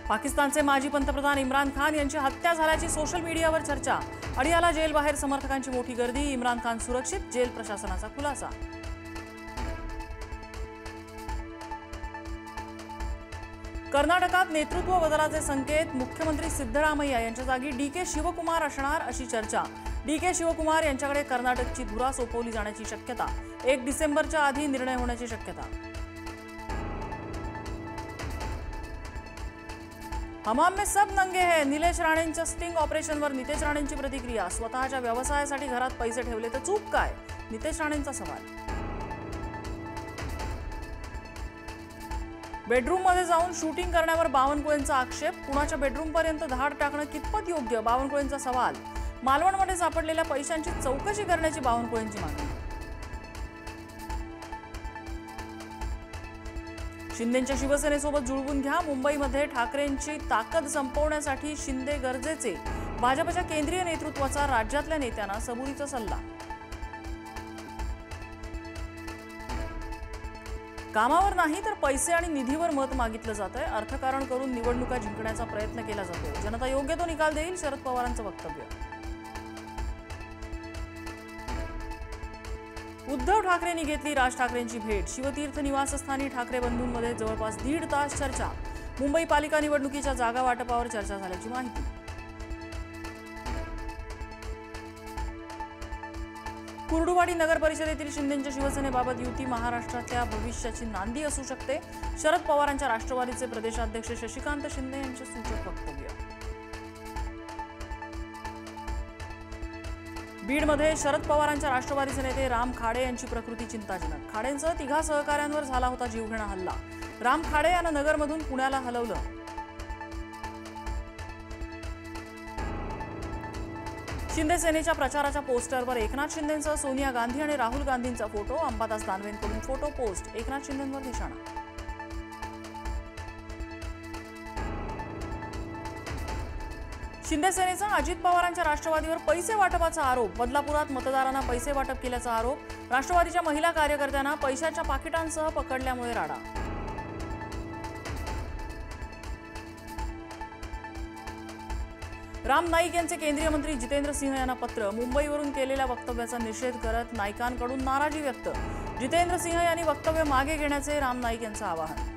पाकिस्तानचे माजी पंतप्रधान इम्रान खान यांची हत्या झाल्याची सोशल मीडियावर चर्चा। अडियाला जेल बाहेर समर्थकांची मोठी गर्दी। इम्रान खान सुरक्षित, जेल प्रशासनाचा खुलासा। कर्नाटकात नेतृत्व बदलाचे संकेत। मुख्यमंत्री सिद्धरामय्या यांच्या जागी डी.के. शिवकुमार असणार अशी चर्चा। डी.के. शिवकुमार यांच्याकडे कर्नाटकची धुरा सोपवली जाण्याची शक्यता। 1 डिसेंबरच्या आधी निर्णय होण्याची शक्यता। हमाम में सब नंगे हैं। निलेश राणेंच्या स्टिंग ऑपरेशनवर नितेश राणेंची प्रतिक्रिया। स्वतःच्या व्यवसायासाठी घरात पैसे ठेवले तर चूक काय? नितेश राणेंचा सवाल। बेडरूममध्ये जाऊन शूटिंग करण्यावर बावनकुळेंचा आक्षेप। कुणाच्या बेडरूमपर्यंत धाड टाकणं कितपत योग्य? बावनकुळेंचा सवाल। मालवणमध्ये सापडलेल्या पैशांची चौकशी करण्याची बावनकुळेंची मागणी। शिंदेंच्या शिवसेनेसोबत जुळवून घ्या। मुंबईमध्ये ठाकरेंची ताकद संपवण्यासाठी शिंदे गरजेचे। भाजपच्या केंद्रीय नेतृत्वाचा राज्यातल्या नेत्यांना सबुरीचा सल्ला। कामावर नाही तर पैसे आणि निधीवर मत मागितलं जातंय। अर्थकारण करून निवडणुका जिंकण्याचा प्रयत्न केला जातोय। जनता योग्य तो निकाल देईल, शरद पवारांचं वक्तव्य। उद्धव ठाकरेंनी घेतली राज ठाकरेंची भेट। शिवतीर्थ निवासस्थानी ठाकरे बंधूंमध्ये जवळपास 1.5 तास चर्चा। मुंबई पालिका निवडणुकीच्या जागा वाटपावर चर्चा झाल्याची माहिती। कुर्डुवाडी नगर परिषदेतील शिंदेंच्या शिवसेनेबाबत युती महाराष्ट्रातल्या भविष्याची नांदी असू शकते। शरद पवारांच्या राष्ट्रवादीचे प्रदेशाध्यक्ष शशिकांत शिंदे यांचे सूचक वक्तव्य। बीडमध्ये शरद पवारांच्या राष्ट्रवादीचे नेते राम खाडे यांची प्रकृती चिंताजनक। खाडेंसह 3 सहकाऱ्यांवर झाला होता जीवघेणा हल्ला। राम खाडे यांना नगरमधून पुण्याला हलवलं। शिंदे सेनेच्या प्रचाराच्या पोस्टरवर एकनाथ शिंदेंसह सोनिया गांधी आणि राहुल गांधींचा फोटो। अंबादास दानवेंकडून फोटो पोस्ट। एकनाथ शिंदेंवर निशाणा। शिंदे सेनेचा अजित पवारांच्या राष्ट्रवादीवर पैसे वाटपाचा आरोप। बदलापुरात मतदारांना पैसे वाटप केल्याचा आरोप। राष्ट्रवादीच्या महिला कार्यकर्त्यांना पैशाच्या पाकिटांसह पकडल्यामुळे राडा। राम नाईक यांचे केंद्रीय मंत्री जितेंद्र सिंह यांना पत्र। मुंबईवरून केलेल्या वक्तव्याचा निषेध करत नाईकांकडून नाराजी व्यक्त। जितेंद्र सिंह यांनी वक्तव्य मागे घेण्याचे राम नाईक यांचं आवाहन।